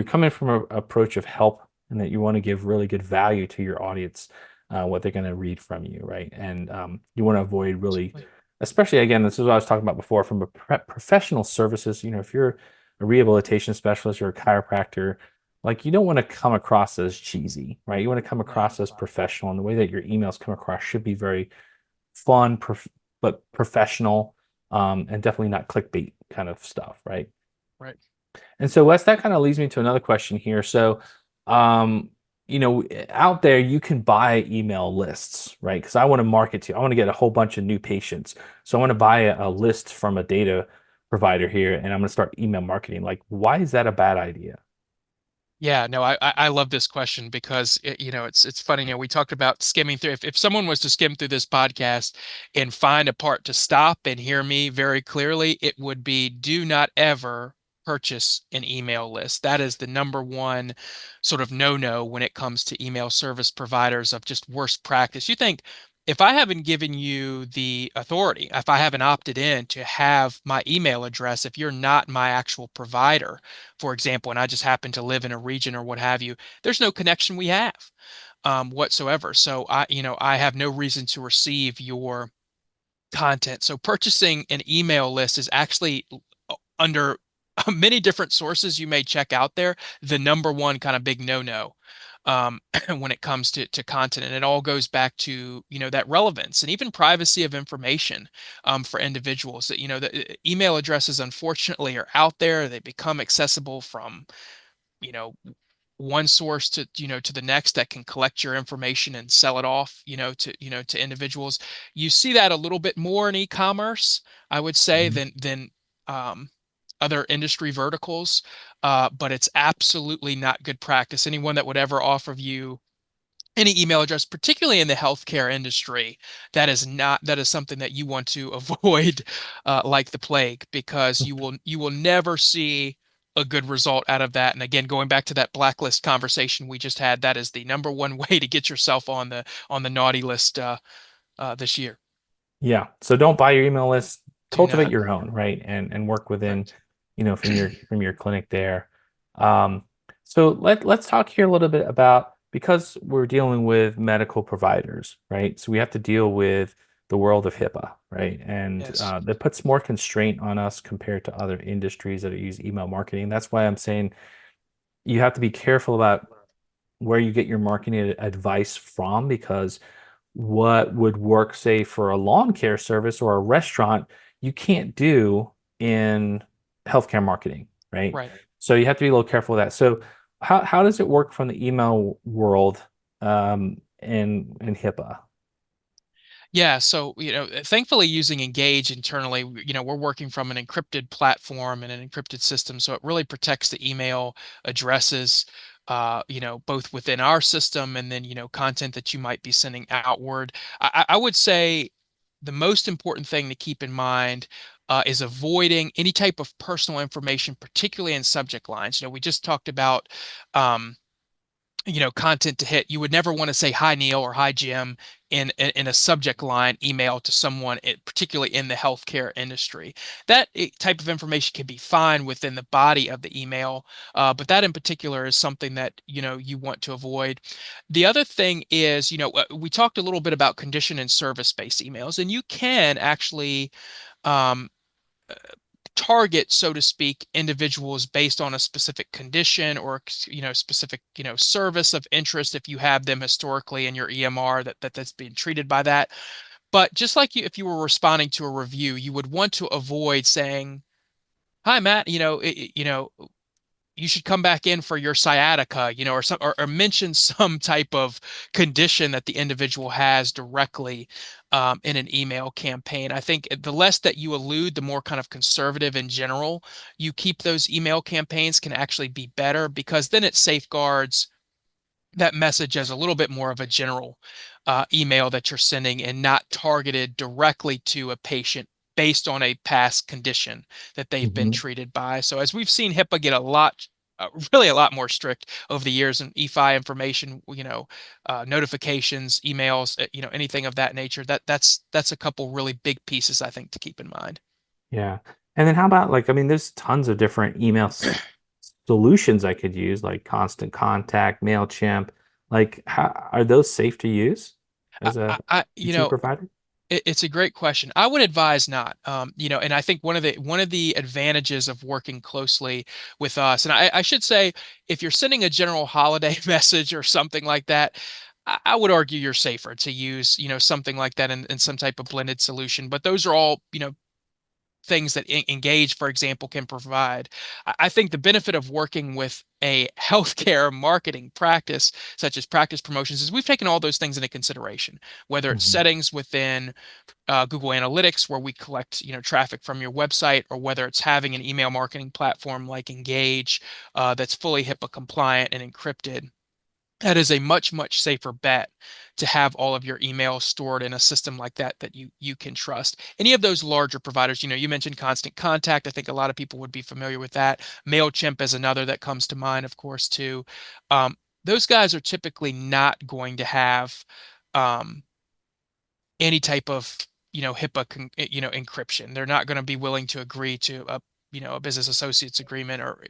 Speaker 1: coming from an approach of help and that you want to give really good value to your audience, what they're going to read from you, right? And you want to avoid really,
Speaker 2: Absolutely.
Speaker 1: especially again, this is what I was talking about before, from a professional services. If you're a rehabilitation specialist or a chiropractor, like you don't want to come across as cheesy, right? You want to come
Speaker 2: Right.
Speaker 1: across as professional, and the way that your emails come across should be very fun, but professional, and definitely not clickbait kind of stuff, right?
Speaker 2: Right.
Speaker 1: And so, Wes, that kind of leads me to another question here. So, um, out there you can buy email lists, right? Because I want to market to, I want to get a whole bunch of new patients. So I want to buy a list from a data provider here, and I'm going to start email marketing. Like, why is that a bad idea?
Speaker 2: Yeah, no, I love this question because it's funny. We talked about skimming through. If someone was to skim through this podcast and find a part to stop and hear me very clearly, it would be do not ever purchase an email list. That is the number one sort of no-no when it comes to email service providers of just worst practice. You think if I haven't given you the authority, if I haven't opted in to have my email address, if you're not my actual provider, for example, and I just happen to live in a region or what have you, there's no connection we have whatsoever. So I have no reason to receive your content. So purchasing an email list is actually under many different sources you may check out there, the number one kind of big no-no um, when it comes to content. And it all goes back to, that relevance and even privacy of information for individuals that, the email addresses unfortunately are out there. They become accessible from, you know, one source to the next that can collect your information and sell it off, to individuals. You see that a little bit more in e-commerce, I would say,
Speaker 1: Mhm.
Speaker 2: than um, other industry verticals. But it's absolutely not good practice. Anyone that would ever offer you any email address, particularly in the healthcare industry, that is something that you want to avoid like the plague, because you will never see a good result out of that. And again, going back to that blacklist conversation we just had, that is the number one way to get yourself on the naughty list this year.
Speaker 1: Yeah. So don't buy your email list,
Speaker 2: Do
Speaker 1: cultivate
Speaker 2: not.
Speaker 1: your own, right? And work within,
Speaker 2: Correct.
Speaker 1: from your clinic there. Um, so let's talk here a little bit about, because we're dealing with medical providers, right? So we have to deal with the world of HIPAA, right? And
Speaker 2: Yes.
Speaker 1: that puts more constraint on us compared to other industries that use email marketing. That's why I'm saying you have to be careful about where you get your marketing advice from, because what would work, say, for a lawn care service or a restaurant, you can't do in healthcare marketing, right?
Speaker 2: Right.
Speaker 1: So you have to be a little careful with that. So how does it work from the email world, in HIPAA?
Speaker 2: Yeah, so thankfully using Engage internally, we're working from an encrypted platform and an encrypted system, so it really protects the email addresses, both within our system and then content that you might be sending outward. I would say the most important thing to keep in mind is avoiding any type of personal information, particularly in subject lines. We just talked about. Content to hit. You would never want to say hi Neil or hi Jim in a subject line email to someone, particularly in the healthcare industry. That type of information can be fine within the body of the email, but that in particular is something that you want to avoid. The other thing is, we talked a little bit about condition and service based emails, and you can actually um, target, so to speak, individuals based on a specific condition or specific service of interest if you have them historically in your EMR that's being treated by that. But just like if you were responding to a review, you would want to avoid saying, "Hi, Matt. You should come back in for your sciatica, or mention some type of condition that the individual has directly in an email campaign. I think the less that you allude, the more kind of conservative in general you keep those email campaigns can actually be better, because then it safeguards that message as a little bit more of a general email that you're sending and not targeted directly to a patient based on a past condition that they've been
Speaker 1: Mhm.
Speaker 2: treated by. So as we've seen HIPAA get a lot, really a lot more strict over the years, and EFI information, notifications, emails, anything of that nature. That's a couple really big pieces I think to keep in mind.
Speaker 1: Yeah. And then how about like, I mean, there's tons of different solutions I could use, like Constant Contact, MailChimp. Like, how are those safe to use
Speaker 2: I,
Speaker 1: as a
Speaker 2: I,
Speaker 1: PT provider?
Speaker 2: it's a great question. I would advise not. And I think one of the advantages of working closely with us, and I should say, if you're sending a general holiday message or something like that, I would argue you're safer to use, something like that in some type of blended solution. But those are all, things that Engage, for example, can provide. I think the benefit of working with a healthcare marketing practice, such as practice promotions, is we've taken all those things into consideration, whether it's
Speaker 1: Mhm.
Speaker 2: settings within Google Analytics where we collect, traffic from your website, or whether it's having an email marketing platform like Engage that's fully HIPAA compliant and encrypted. That is a much, much safer bet to have all of your emails stored in a system like that you can trust. Any of those larger providers, you mentioned Constant Contact. I think a lot of people would be familiar with that. MailChimp is another that comes to mind, of course, too. Um, those guys are typically not going to have um, any type of HIPAA encryption. They're not going to be willing to agree to a business associates agreement, or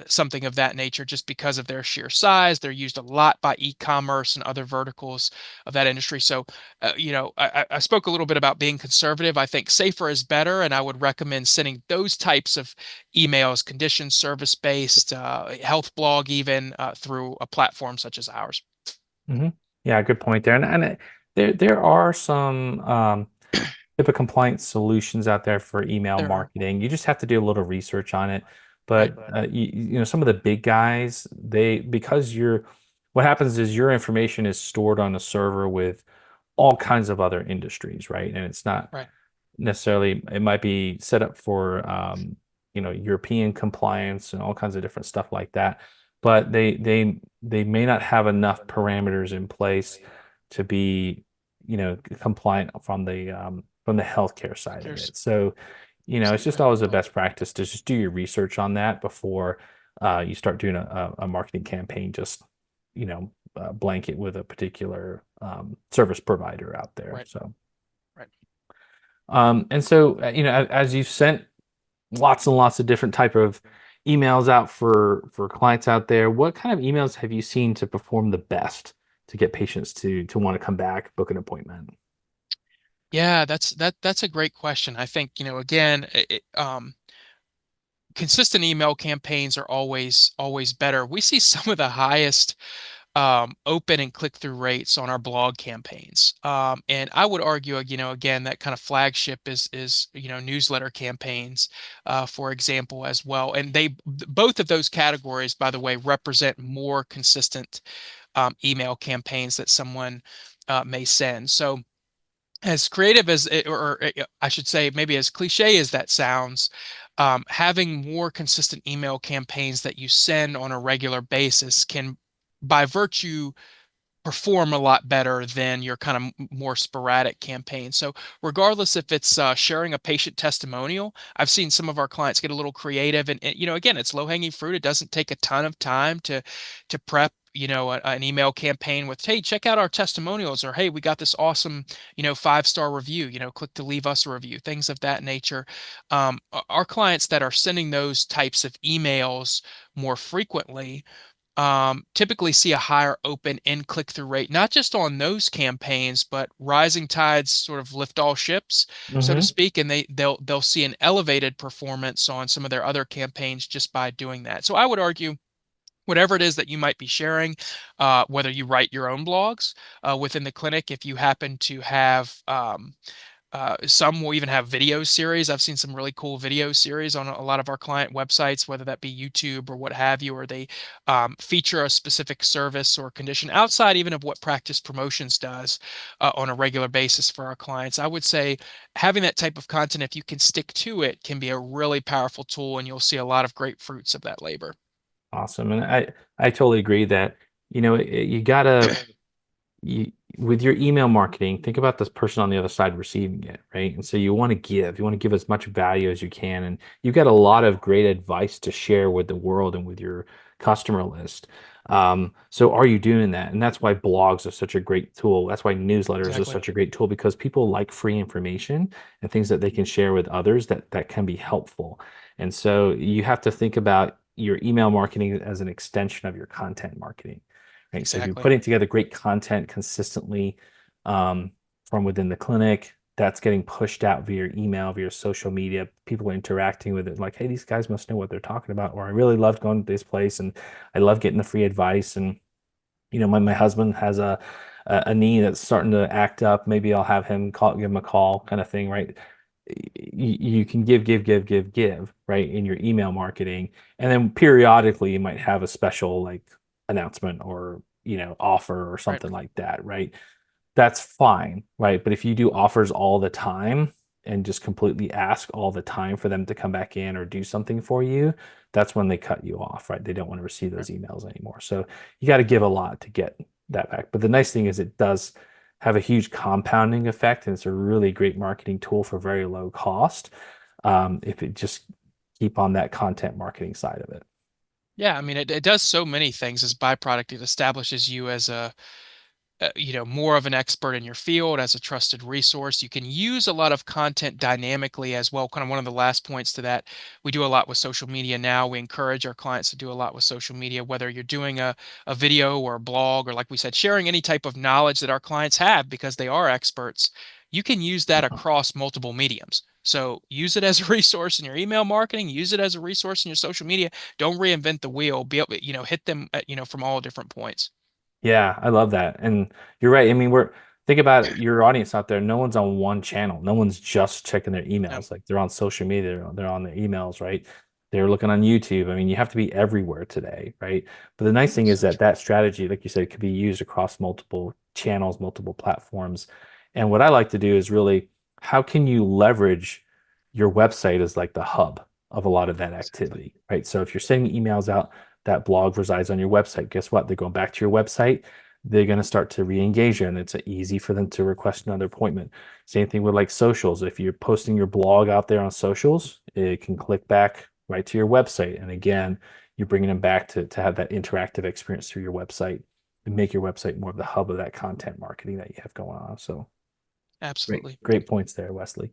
Speaker 2: something of that nature, just because of their sheer size. They're used a lot by e-commerce and other verticals of that industry. So I spoke a little bit about being conservative. I think safer is better, and I would recommend sending those types of emails, condition service based, health blog, even through a platform such as ours.
Speaker 1: Mhm. Yeah, good point there. There are some HIPAA compliant solutions out there for email
Speaker 2: There are.
Speaker 1: marketing. You just have to do a little research on it.
Speaker 2: Right.
Speaker 1: But some of the big guys, because what happens is your information is stored on a server with all kinds of other industries, right? And it's not
Speaker 2: Right.
Speaker 1: necessarily, it might be set up for European compliance and all kinds of different stuff like that, but they may not have enough parameters in place to be compliant from the healthcare side of
Speaker 2: There's
Speaker 1: it. So it's
Speaker 2: absolutely
Speaker 1: just
Speaker 2: right.
Speaker 1: always a best practice to just do your research on that before you start doing a marketing campaign, just blanket with a particular service provider out there.
Speaker 2: Right.
Speaker 1: So
Speaker 2: Right.
Speaker 1: and so, as you've sent lots and lots of different type of emails out for clients out there, what kind of emails have you seen to perform the best to get patients to want to come back, book an appointment?
Speaker 2: Yeah, that's a great question. I think, again, consistent email campaigns are always better. We see some of the highest open and click-through rates on our blog campaigns. And I would argue, again, that kind of flagship is newsletter campaigns, for example, as well. And both of those categories, by the way, represent more consistent email campaigns that someone may send. So as creative as it, or I should say, maybe as cliche as that sounds, having more consistent email campaigns that you send on a regular basis can, by virtue, perform a lot better than your kind of more sporadic campaign. So regardless if it's sharing a patient testimonial, I've seen some of our clients get a little creative, and again, it's low hanging fruit. It doesn't take a ton of time to prep. An email campaign with, hey, check out our testimonials, or hey, we got this awesome, 5-star review. Click to leave us a review. Things of that nature. Our clients that are sending those types of emails more frequently typically see a higher open and click-through rate, not just on those campaigns, but rising tides sort of lift all ships, so to
Speaker 1: Hmm.
Speaker 2: speak, and they'll see an elevated performance on some of their other campaigns just by doing that. So I would argue, whatever it is that you might be sharing, whether you write your own blogs within the clinic, if you happen to have some will even have video series. I've seen some really cool video series on a lot of our client websites, whether that be YouTube or what have you, or they feature a specific service or condition outside even of what Practice Promotions does on a regular basis for our clients. I would say having that type of content, if you can stick to it, can be a really powerful tool, and you'll see a lot of great fruits of that labor.
Speaker 1: Awesome. And I totally agree that, you gotta you, with your email marketing, think about this person on the other side receiving it, right? And so you want to give as much value as you can. And you've got a lot of great advice to share with the world and with your customer list. So are you doing that? And that's why blogs are such a great tool. That's why newsletters are
Speaker 2: Exactly.
Speaker 1: such a great tool, because people like free information and things that they can share with others that can be helpful. And so you have to think about your email marketing as an extension of your content marketing. Right. So if you're
Speaker 2: Exactly.
Speaker 1: putting together great content consistently um, from within the clinic, that's getting pushed out via email, via social media. People are interacting with it like, hey, these guys must know what they're talking about. Or I really loved going to this place and I love getting the free advice. And, my husband has a knee that's starting to act up. Maybe I'll have him give him a call kind of thing, right? You can give, right, in your email marketing. And then periodically you might have a special like announcement or, offer or
Speaker 2: Right.
Speaker 1: something like that, right? That's fine, right? But if you do offers all the time and just completely ask all the time for them to come back in or do something for you, that's when they cut you off, right? They don't want to receive
Speaker 2: Right.
Speaker 1: those emails anymore. So you got to give a lot to get that back. But the nice thing is it does have a huge compounding effect, and it's a really great marketing tool for very low cost. If it just keep on that content marketing side of it.
Speaker 2: Yeah, I mean, it does so many things as byproduct. It establishes you as a more of an expert in your field, as a trusted resource. You can use a lot of content dynamically as well. Kind of one of the last points to that, we do a lot with social media now. We encourage our clients to do a lot with social media, whether you're doing a video or a blog, or like we said, sharing any type of knowledge that our clients have because they are experts. You can use that across multiple mediums. So use it as a resource in your email marketing, use it as a resource in your social media. Don't reinvent the wheel. Be able, hit them, from all different points.
Speaker 1: Yeah, I love that. And you're right. I mean, think about your audience out there. No one's on one channel. No one's just checking their
Speaker 2: No,
Speaker 1: emails. Like they're on social media, they're on their emails, right? They're looking on YouTube. I mean, you have to be everywhere today, right? But the nice thing is
Speaker 2: so
Speaker 1: that
Speaker 2: true.
Speaker 1: that strategy, like you said, could be used across multiple channels, multiple platforms. And what I like to do is really, how can you leverage your website as like the hub of a lot of that
Speaker 2: Exactly.
Speaker 1: activity, right? So if you're sending emails out, that blog resides on your website. Guess what? They're going back to your website. They're going to start to re-engage you, and it's easy for them to request another appointment. Same thing with like socials. If you're posting your blog out there on socials, it can click back right to your website. And again, you're bringing them back to have that interactive experience through your website and make your website more of the hub of that content marketing that you have going on. So
Speaker 2: Absolutely.
Speaker 1: great points there, Wesley.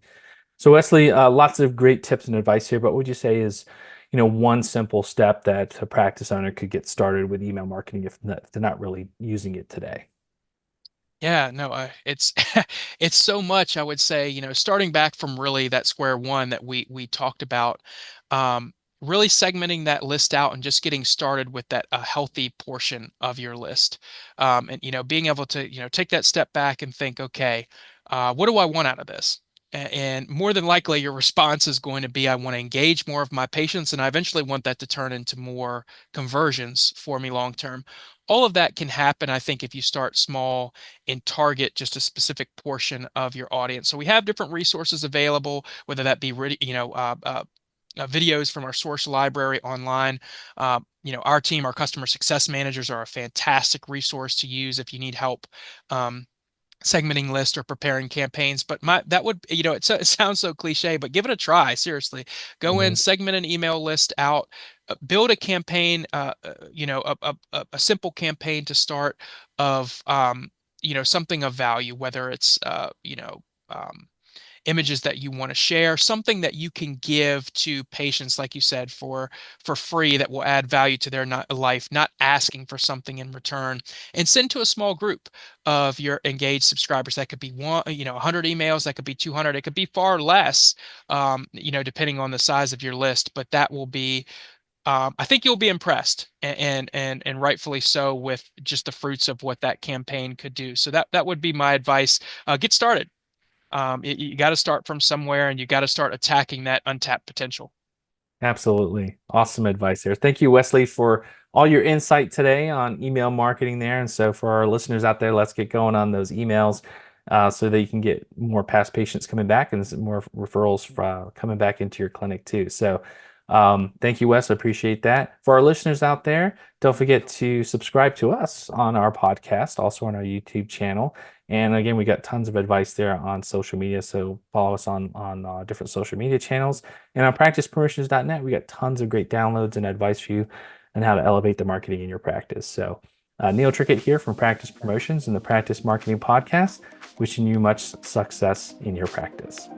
Speaker 1: So Wesley, lots of great tips and advice here, but what would you say is, one simple step that a practice owner could get started with email marketing if they're not really using it today?
Speaker 2: Yeah, no, it's it's so much. I would say, starting back from really that square one that we talked about, um, really segmenting that list out and just getting started with that a healthy portion of your list, and being able to take that step back and think, okay, what do I want out of this? And more than likely, your response is going to be, I want to engage more of my patients, and I eventually want that to turn into more conversions for me long term. All of that can happen, I think, if you start small and target just a specific portion of your audience. So we have different resources available, whether that be videos from our source library online. Our team, our customer success managers, are a fantastic resource to use if you need help. Segmenting lists or preparing campaigns. But that would, it sounds so cliche, but give it a try. Seriously, go in,
Speaker 1: Mhm.
Speaker 2: segment an email list out, build a campaign, a simple campaign to start of, something of value, whether it's, um, images that you want to share, something that you can give to patients, like you said, for free, that will add value to their life, not asking for something in return, and send to a small group of your engaged subscribers. That could be 100 emails, that could be 200, it could be far less, depending on the size of your list. But that will be, I think you'll be impressed, and rightfully so, with just the fruits of what that campaign could do. So that would be my advice. Get started. You got to start from somewhere, and you got to start attacking that untapped potential.
Speaker 1: Absolutely. Awesome advice there. Thank you, Wesley, for all your insight today on email marketing there. And so for our listeners out there, let's get going on those emails so that you can get more past patients coming back and more referrals coming back into your clinic too. So Thank you, Wes. I appreciate that. For our listeners out there, don't forget to subscribe to us on our podcast, also on our YouTube channel. And again, we got tons of advice there on social media. So follow us on different social media channels. And on practicepromotions.net, we got tons of great downloads and advice for you on how to elevate the marketing in your practice. So Neil Trickett here from Practice Promotions and the Practice Marketing Podcast, wishing you much success in your practice.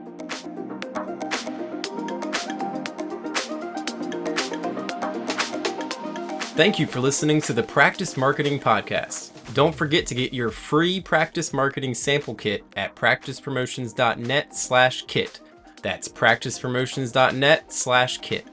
Speaker 3: Thank you for listening to the Practice Marketing Podcast. Don't forget to get your free practice marketing sample kit at practicepromotions.net/kit. That's practicepromotions.net/kit.